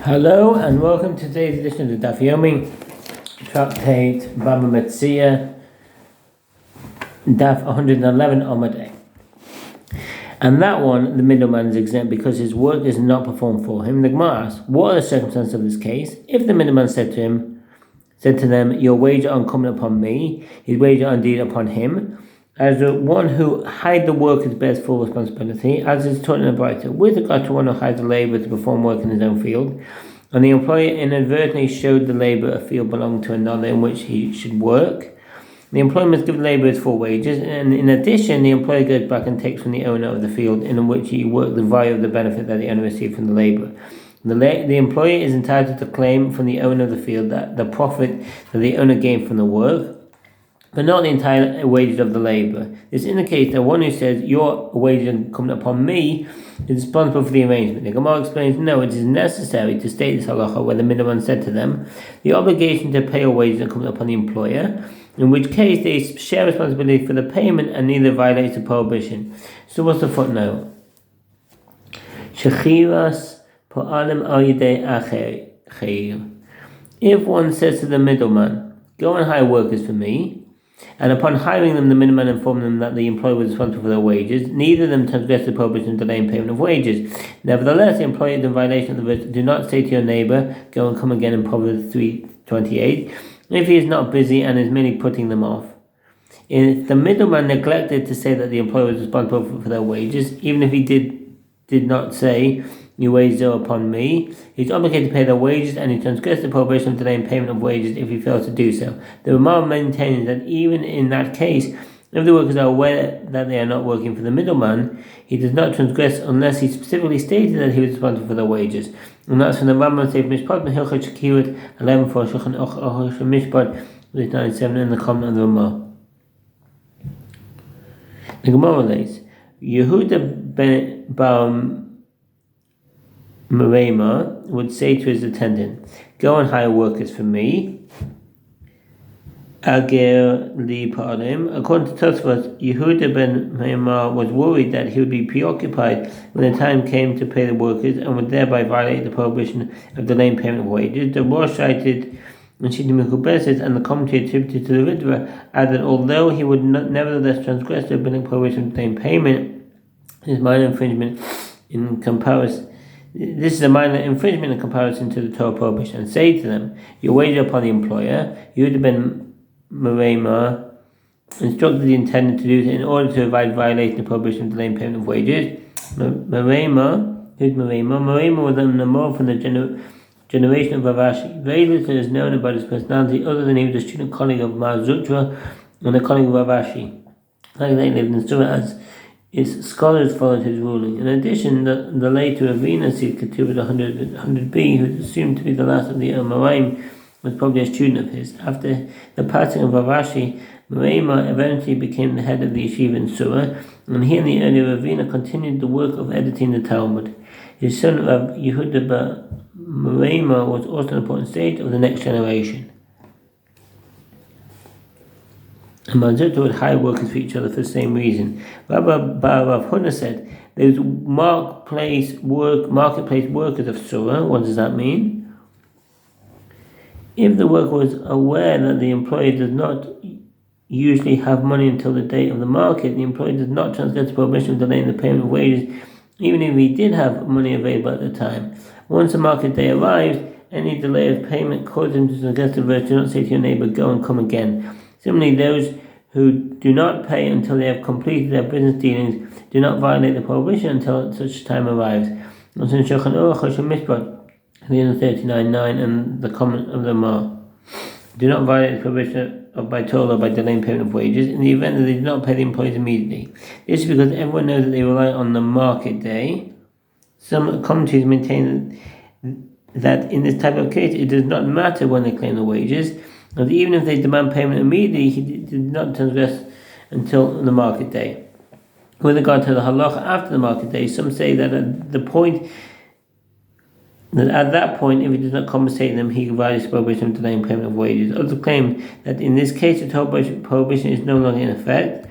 Hello and welcome to today's edition of the Daf Yomi Tractate Bava Metzia Daf 111 Omadeh. And that one, the middleman is exempt because his work is not performed for him. The Gemara asks, what are the circumstances of this case? If the middleman said to them, your wages are incumbent upon me, his wages are indeed upon him, as the one who hired the workers bears full responsibility, as is taught in the Braita, with regard to one who hired the labourer to perform work in his own field, and the employer inadvertently showed the labourer a field belonging to another in which he should work, the employer must give the labourer his full wages, and in addition, the employer goes back and takes from the owner of the field in which he worked the value of the benefit that the owner received from the labourer. The employer is entitled to claim from the owner of the field that the profit that the owner gained from the work, but not the entire wages of the labourer. This indicates that one who says, your wages are incumbent upon me, is responsible for the arrangement. The Gemara explains, no, it is necessary to state this halacha where the middleman said to them, the obligation to pay your wages is incumbent upon the employer, in which case they share responsibility for the payment and neither violates the prohibition. So what's the footnote? Shechiras po'alim al yidei acher. If one says to the middleman, go and hire workers for me, and upon hiring them, the middleman informed them that the employer was responsible for their wages, neither of them transgressed the prohibition of delaying payment of wages. Nevertheless, the employer is in violation of the verse, do not say to your neighbour, go and come again in Proverbs 3:28, if he is not busy and is merely putting them off. If the middleman neglected to say that the employer was responsible for their wages, even if he did not say, your wages are upon me, he is obligated to pay their wages, and he transgressed the prohibition of delaying payment of wages if he fails to do so. The Ramah maintains that even in that case, if the workers are aware that they are not working for the middleman, he does not transgress unless he specifically stated that he was responsible for their wages. And that's from the Rambam Seif Mishpat, Mehilchot Shekirut 11 for Shulchan Aruch Mishpat 97 in the comment of the Ramah. The Gemara relates, Yehuda ben Bava Metzia would say to his attendant, go and hire workers for me. Agir li parim. According to Tosfos, Yehuda ben Metzia was worried that he would be preoccupied when the time came to pay the workers and would thereby violate the prohibition of delaying payment of wages. The Rosh cited and the commentary attributed to the Ritva added, although he would nevertheless transgress the rabbinic prohibition of delaying payment, his minor infringement in comparison. This is a minor infringement in comparison to the Torah prohibition. And say to them, your wages are upon the employer. Yehuda ben Metzia instructed the intendant to do this in order to avoid violating the prohibition of delaying payment of wages. Metzia was a Namor from the generation of Ravashi. Very little is known about his personality other than he was a student colleague of Mar Zutra and a colleague of Ravashi. Like they lived in Surah as his scholars followed his ruling. In addition, the later Ravina Ketubah 100b, who is assumed to be the last of the Amoraim, was probably a student of his. After the passing of Ravashi, Metzia eventually became the head of the yeshiva in Surah, and he and the earlier Ravina continued the work of editing the Talmud. His son Rav Yehuda ben Metzia was also an important stage of the next generation. And Manzuta would hire workers for each other for the same reason. Rabbi Rav Huna said, there's marketplace workers of Surah. What does that mean? If the worker was aware that the employer does not usually have money until the date of the market, the employer does not transgress the prohibition of delaying the payment of wages, even if he did have money available at the time. Once the market day arrives, any delay of payment causes him to transgress the verse, do not say to your neighbor, go and come again. Similarly, those who do not pay until they have completed their business dealings do not violate the prohibition until such time arrives. Also in Shulchan Aruch Mishpat 39:9 and the comment of the Mar, do not violate the prohibition by Torah by delaying payment of wages in the event that they do not pay the employees immediately. This is because everyone knows that they rely on the market day. Some commentaries maintain that in this type of case it does not matter when they claim the wages, and even if they demand payment immediately, he did not transgress until the market day. With regard to the halacha after the market day, some say that at that point, if he does not compensate them, he violates the prohibition of delaying payment of wages. Others claim that in this case, the prohibition is no longer in effect.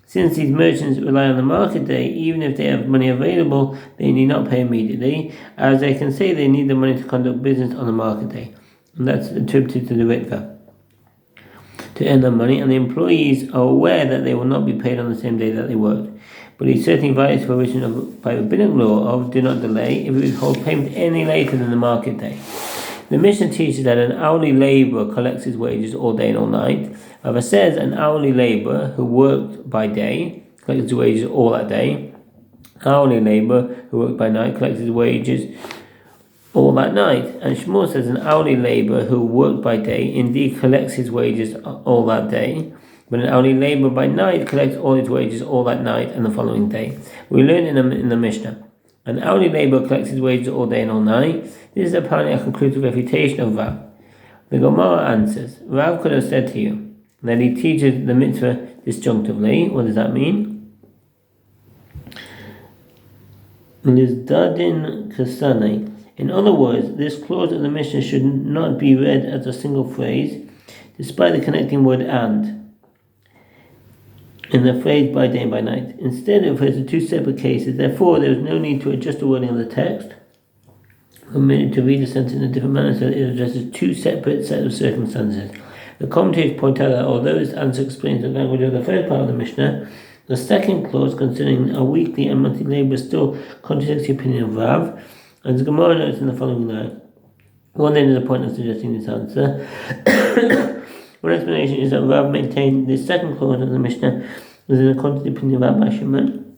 Since these merchants rely on the market day, even if they have money available, they need not pay immediately, as they can say they need the money to conduct business on the market day. And that's attributed to the Ritva, to earn their money, and the employees are aware that they will not be paid on the same day that they worked. But he certainly violates the provision by rabbinic law of do not delay if he withholds payment any later than the market day. The Mishnah teaches that an hourly labourer collects his wages all day and all night. However, says an hourly labourer who worked by day collects his wages all that day. Hourly labourer who worked by night collects his wages all that night. And Shmuel says an hourly labourer who worked by day indeed collects his wages all that day, but an hourly labourer by night collects all his wages all that night and the following day. We learn in the Mishnah, an hourly labourer collects his wages all day and all night. This is apparently a conclusive refutation of Rav. The Gemara answers, Rav could have said to you that he teaches the mitzvah disjunctively. What does that mean? Lizdadin kasane. In other words, this clause of the Mishnah should not be read as a single phrase, despite the connecting word and in the phrase by day and by night. Instead, it refers to two separate cases. Therefore, there is no need to adjust the wording of the text. Permitted to read the sentence in a different manner so that it addresses two separate sets of circumstances. The commentators point out that although this answer explains the language of the first part of the Mishnah, the second clause concerning a weekly and monthly labor still contradicts the opinion of Rav, as the Gemara notes in the following line. One then is the point of suggesting this answer. One explanation is that Rav maintained the second clause of the Mishnah was in accordance with the opinion of Rabbi Shimon.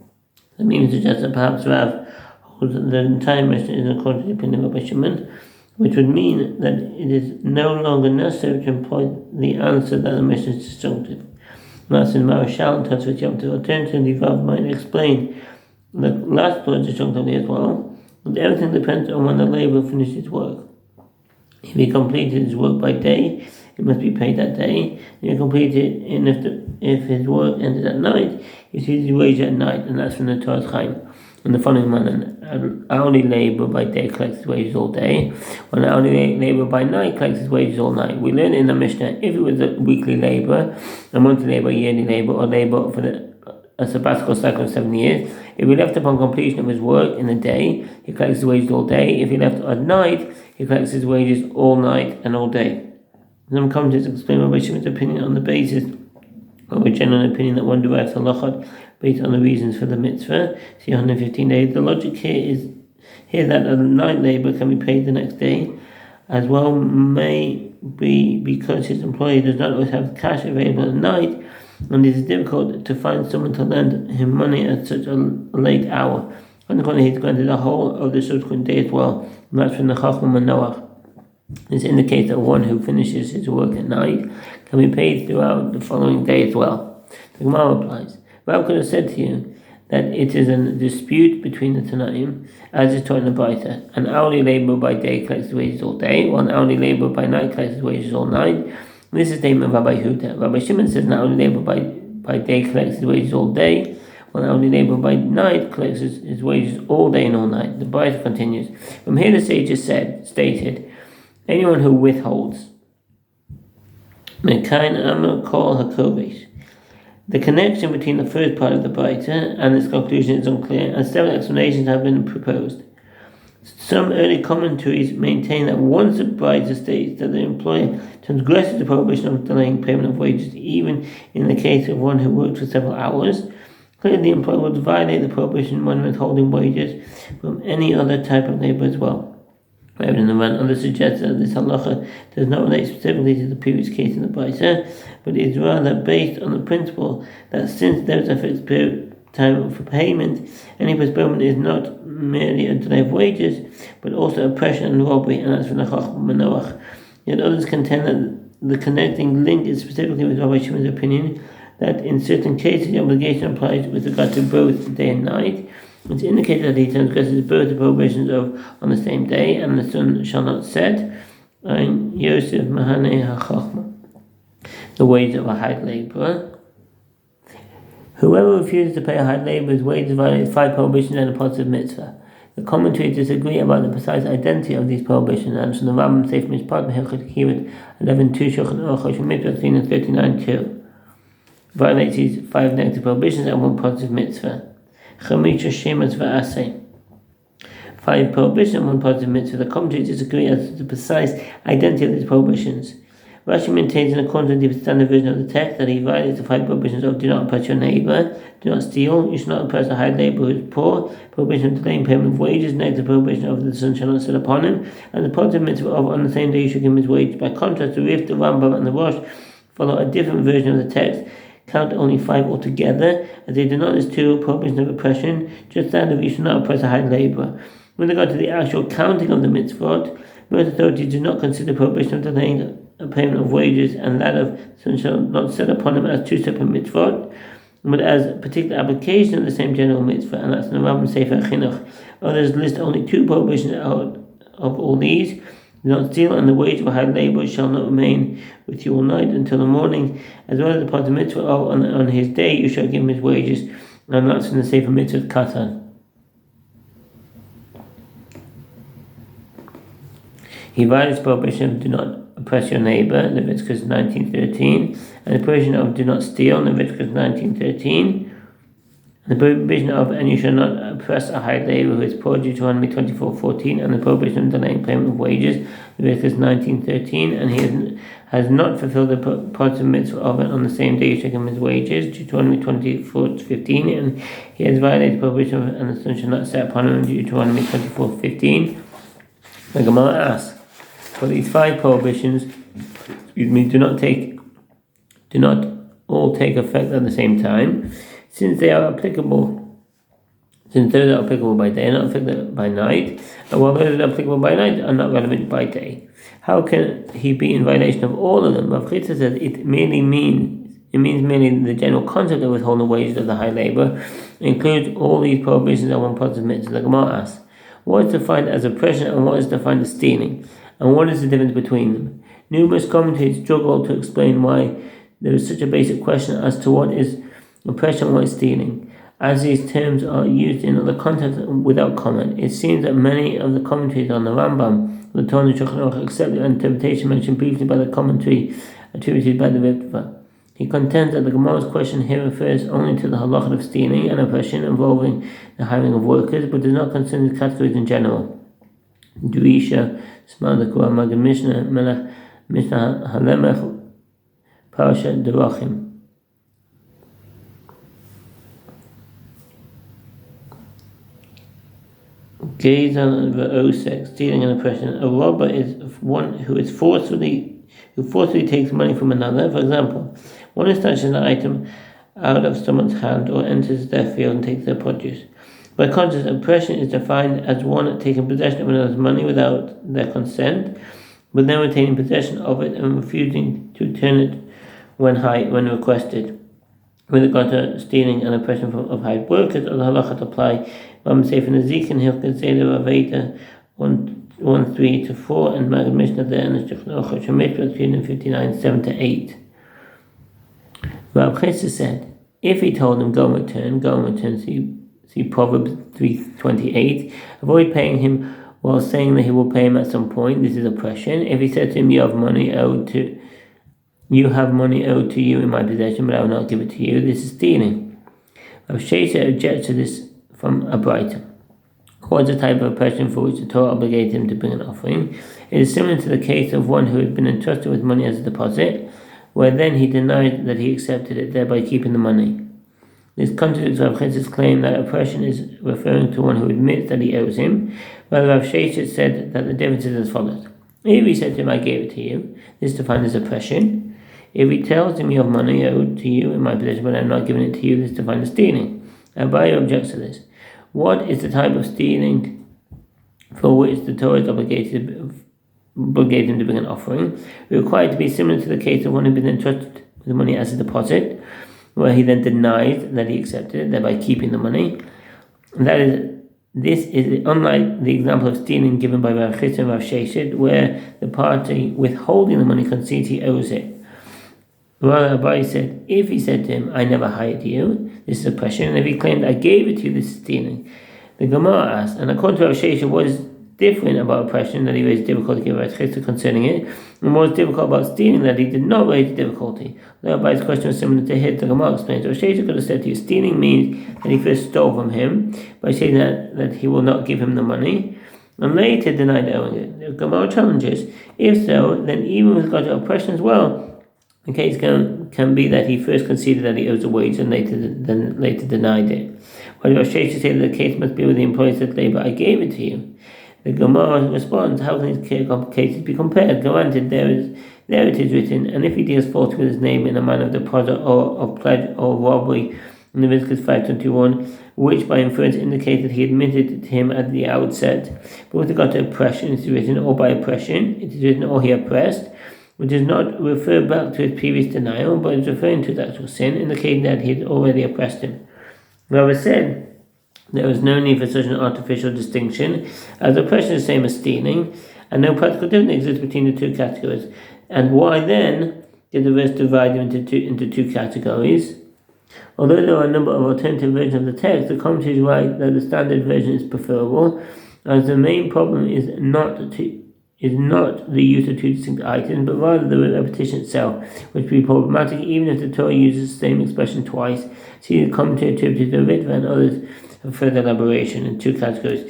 That means suggests that perhaps Rav holds that the entire Mishnah is in accordance with the opinion of Rabbi Shimon, which would mean that it is no longer necessary to employ the answer that the Mishnah is disjunctive. That's in Marashal and Tosfos Yom Tov. Alternatively, Rav might explain the last clause disjunctively as well, but everything depends on when the labourer finished his work. If he completed his work by day, he must be paid that day. If he completed it, and if his work ended at night, he receives his wage at night, and that's from the Torah's Chaim. In the following manner, an hourly labourer by day collects his wages all day, while an hourly labourer by night collects his wages all night. We learn in the Mishnah, if it was a weekly labourer, a monthly labourer, yearly labourer, or labour for a sabbatical cycle of 7 years, if he left upon completion of his work in the day, he collects his wages all day. If he left at night, he collects his wages all night and all day. Some commentators explain Rabbi Shimon's opinion on the basis of a general opinion that one derives halachot based on the reasons for the mitzvah. See 115 days. The logic here is that a night labor can be paid the next day, as well may be because his employer does not always have cash available at night, and it is difficult to find someone to lend him money at such a late hour. Consequently, he's granted the whole of the subsequent day as well, and that's from the Chacham and Noach. This indicates that one who finishes his work at night can be paid throughout the following day as well. The Gemara replies, Rav could have said to you that it is a dispute between the Tanaim, as is taught in the Braita. An hourly labourer by day collects his wages all day, while an hourly labourer by night collects his wages all night. This is a statement of Rabbi Huda. Rabbi Shimon says an hourly labourer by day collects his wages all day, while an hourly labourer by night collects his wages all day and all night. The Braita continues. From here the sages stated, anyone who withholds Mekain Amar Kol HaKovesh. The connection between the first part of the Braita and its conclusion is unclear, and several explanations have been proposed. Some early commentaries maintain that once the Braita states that the employer transgresses the prohibition of delaying payment of wages, even in the case of one who works for several hours, clearly the employer would violate the prohibition when withholding wages from any other type of labour as well. Rabbi Naman others suggest that this halacha does not relate specifically to the previous case in the Braita, but is rather based on the principle that since there is a fixed period time for payment, any postponement is not merely a delay of wages, but also oppression and robbery, and that's from the Chacham and Noach. Yet others contend that the connecting link is specifically with Rabbi Shimon's opinion that in certain cases the obligation applies with regard to both day and night, which indicates that he transgresses both the prohibitions of on the same day and the sun shall not set, and Yosef Mahane HaChachma, the wage of a hired labourer. Whoever refuses to pay a hired labourer's wages violates 5 prohibitions and a positive mitzvah. The commentators disagree about the precise identity of these prohibitions, and from the Rambam Sefer Mishpat Mehilchot Kibbutz 11:2 Shulchan Aruch Mitzvah 39:2. violates these 5 negative prohibitions and 1 positive mitzvah. Chamisha shemas v'aseh. 5 prohibitions and 1 positive mitzvah. The commentators disagree as to the precise identity of these prohibitions. Rashi maintains in accordance with the standard version of the text that he violates the 5 prohibitions of do not oppress your neighbor, do not steal, you should not oppress a hired labor who is poor, prohibition of delaying payment of wages, negative prohibition of the sun shall not set upon him, and the positive mitzvah of on the same day you should give him his wages. By contrast, the Rif, the Rambam, and the Rosh follow a different version of the text, count only 5 altogether, as they do not list 2 prohibitions of oppression, just that of you should not oppress a hired labor. With regard to the actual counting of the mitzvot, most authorities do not consider prohibition of delaying a payment of wages and that of sun shall not set upon him as 2 separate mitzvot, but as a particular application of the same general mitzvah, and that's in the Rambam Sefer Chinuch. Others list only 2 prohibitions out of all these: do not steal, and the wage of a hired labor shall not remain with you all night until the morning, as well as the part of mitzvah of on his day you shall give him his wages, and that's in the Sefer Mitzvah Katan. He violates prohibition of do not oppress your neighbor, Leviticus 19:13, and the prohibition of do not steal, Leviticus 19:13, and the prohibition of and you shall not oppress a hired labor who is poor, Deuteronomy 24:14, and the prohibition of delaying payment of wages, Leviticus 19:13, and he has not fulfilled the positive mitzvah of it on the same day you shall give him his wages, Deuteronomy 24:15, and he has violated the prohibition of and the sun shall not set upon him, Deuteronomy 24:15. The Gemara asks, for these 5 prohibitions, do not all take effect at the same time, since those are applicable by day and not applicable by night, and while those that are applicable by night are not relevant by day. How can he be in violation of all of them? Rav Chitza says it means merely the general concept of withholding the wages of the high labor. It includes all these prohibitions and 1 positive mitzvah. The Gemara asks, what is defined as oppression and what is defined as stealing? And what is the difference between them? Numerous commentators struggle to explain why there is such a basic question as to what is oppression and what is stealing. As these terms are used in other contexts without comment, it seems that many of the commentators on the Rambam, the Torah and Shulchan Aruch, accept the interpretation mentioned briefly by the commentary attributed by the Ritva. He contends that the Gemara's question here refers only to the halachah of stealing and oppression involving the hiring of workers, but does not consider the categories in general. Duisha, Smadakura, Magid Mishnah, Melech, Mishnah Halemech, Parashat Derachim. Gaze on the O6, stealing and oppression. A robber is one who forcefully takes money from another. For example, one who snatches an item out of someone's hand or enters their field and takes their produce. By contrast, oppression is defined as one taking possession of another's money without their consent, but then retaining possession of it and refusing to return it when requested. With regard to stealing and oppression of hired workers, other halachot apply. Bava Metzia Daf and Hilchot Seder Aveda 1:3-4 and Magid Mishnah there and Shulchan Aruch Shemit 59:7-8. Rav Chesed said, if he told him go and return, see Proverbs 3:28, avoid paying him while saying that he will pay him at some point. This is oppression. If he said to him, you have money owed to you in my possession, but I will not give it to you, this is stealing. Rav Sheshet objects to this from a brighter. What is the type of oppression for which the Torah obligated him to bring an offering? It is similar to the case of one who had been entrusted with money as a deposit, where then he denied that he accepted it, thereby keeping the money. This contradicts Rav Chesed's claim that oppression is referring to one who admits that he owes him, while Rav Sheshet said that the difference is as follows. If he said to him, I gave it to you, this is defined as oppression. If he tells him, you have money owed to you in my possession, but I am not giving it to you, this is defined as stealing. Abaye objects to this. What is the type of stealing for which the Torah is obligated him to bring an offering? It required to be similar to the case of one who had been entrusted with the money as a deposit, where he then denied that he accepted it, thereby keeping the money. This is unlike the example of stealing given by Rav Chesed and Rav Sheshet, where the party withholding the money concedes he owes it. Rather, Abaye said, if he said to him, I never hired you, this is oppression, and if he claimed, I gave it to you, this is stealing. The Gemara asked, and according to Rav Sheshet, what is different about oppression, that he raised difficulty concerning it, and more difficult about stealing, that he did not raise difficulty. Thereby his question was similar to his, the Gemara explains. Or Shesha could have said to you, stealing means that he first stole from him by saying that he will not give him the money, and later denied owing it. The Gemara challenges, if so, then even with regard to oppression as well, the case can be that he first conceded that he owes a wage and later denied it. While Rosh Hashanah said that the case must be with the employee said labor, I gave it to you. The Gemara responds, how can these cases be compared? Granted, there it is written, and if he deals falsely with his name in a manner of deposit or of pledge or robbery in Leviticus 5:21, which by inference indicated he admitted it to him at the outset. But with regard to oppression, it is written, or by oppression, it is written, or he oppressed, which does not refer back to his previous denial, but is referring to the actual sin, indicating that he had already oppressed him. Rava said, there was no need for such an artificial distinction, as oppression is the same as stealing, and no practical difference exists between the two categories. And why then did the verse divide them into two categories? Although there are a number of alternative versions of the text, the commentaries write that the standard version is preferable, as the main problem is not the use of two distinct items, but rather the repetition itself, which would be problematic even if the Torah uses the same expression twice. See the commentary attributed to Ritva and others for further elaboration in two categories.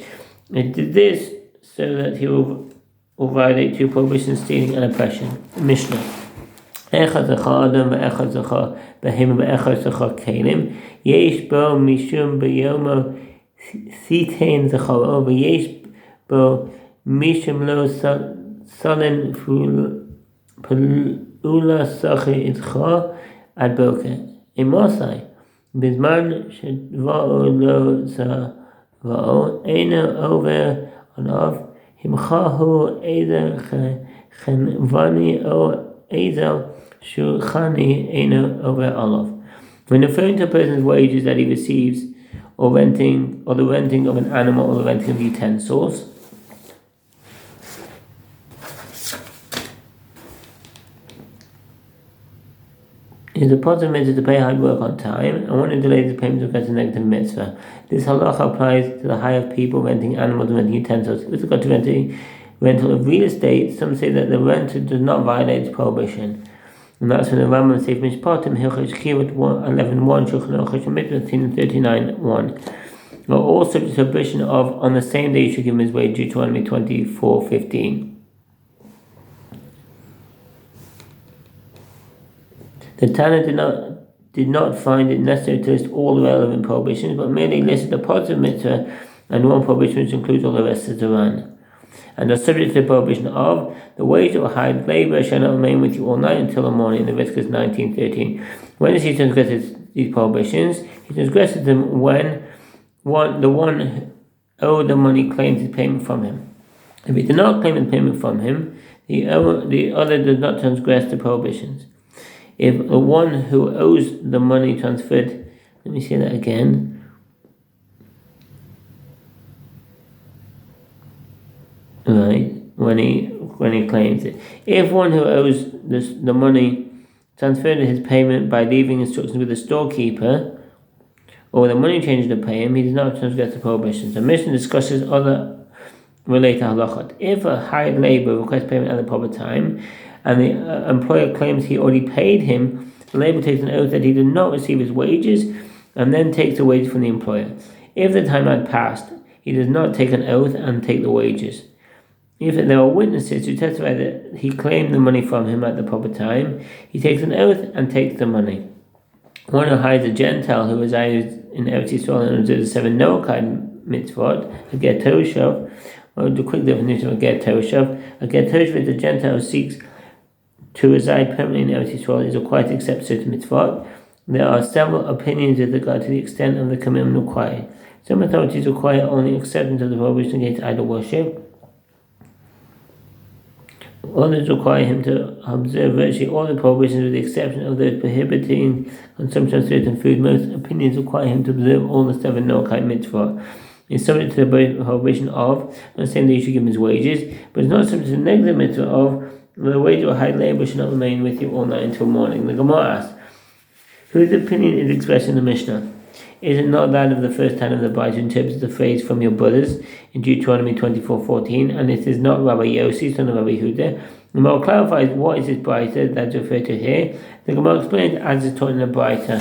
It did this so that he will violate two prohibitions, stealing and oppression. Mishnah. Echad zachar adam ve'echad zachar behema ve'echad zachar kelim yesh bo mishum beyomo sitein zacharo ve'yesh bo mishum lo salen pula sachi itcha ad boke imosai bizman shedvao lo zavao eino over anav himchahu ezer chenvani o ezel shulchani eino over olav. When referring to a person's wages that he receives, or the renting of an animal, or the renting of utensils, it is a positive mitzvah to pay hard work on time, and one who delays the payment will get a negative mitzvah. This halacha applies to the hire of people renting animals and renting utensils. With regard to rental of real estate, some say that the renter does not violate its prohibition. And that's when the Rambam Seif Mishpatim Hilchot Shechirut 11:1 Shulchan Aruch Mitzvah 39:1 are all subject to prohibition of on the same day you should give him his wage, Deuteronomy 24:15. The Tana did not find it necessary to list all the relevant prohibitions, but merely listed a positive mitzvah and one prohibition which includes all the rest of the Quran. And are subject to the prohibition of the wage or hired labor shall not remain with you all night until the morning in Leviticus 19:13. When does he transgress these prohibitions? He transgresses them when the one owed the money claims his payment from him. If he did not claim his payment from him, the other does not transgress the prohibitions. If the one who owes the money transferred, let me say that again. Right, when he claims it. If one who owes the money transferred his payment by leaving instructions with the storekeeper, or the money changer to pay him, he does not transgress the prohibitions. The Mishnah discusses other related halachot. If a hired labor requests payment at the proper time, and the employer claims he already paid him, the labor takes an oath that he did not receive his wages, and then takes the wages from the employer. If the time had passed, he does not take an oath and take the wages. If there are witnesses who testify that he claimed the money from him at the proper time, he takes an oath and takes the money. One who hires a Gentile who resides in Eretz Yisrael and observes the 7 Noachide mitzvot, a ger toshav, or the quick definition of a ger toshav. A ger toshav is a Gentile who seeks to reside permanently in Eretz Yisrael is required to accept certain mitzvot. There are several opinions with regard to the extent of the commitment required. Some authorities require only acceptance of the prohibition against idol worship. Others require him to observe virtually all the prohibitions with the exception of those prohibiting consumption of certain food. Most opinions require him to observe all the 7 Noachide mitzvot. He is subject to the prohibition of, not saying that you should give him his wages, but it's not subject to the negative mitzvah of the wage or hired labor should not remain with you all night until morning. The Gemara asks, whose opinion is expressed in the Mishnah? Is it not that of the first time of the Bride who interprets the phrase from your brothers in Deuteronomy 24:14, and it is not Rabbi Yossi, son of Rabbi Huda? The Gemara clarifies what is this Bride that's referred to here. The Gemara explains as it's taught in the Bride. So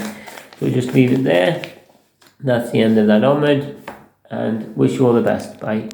we'll just leave it there. That's the end of that Omid, and wish you all the best. Bye.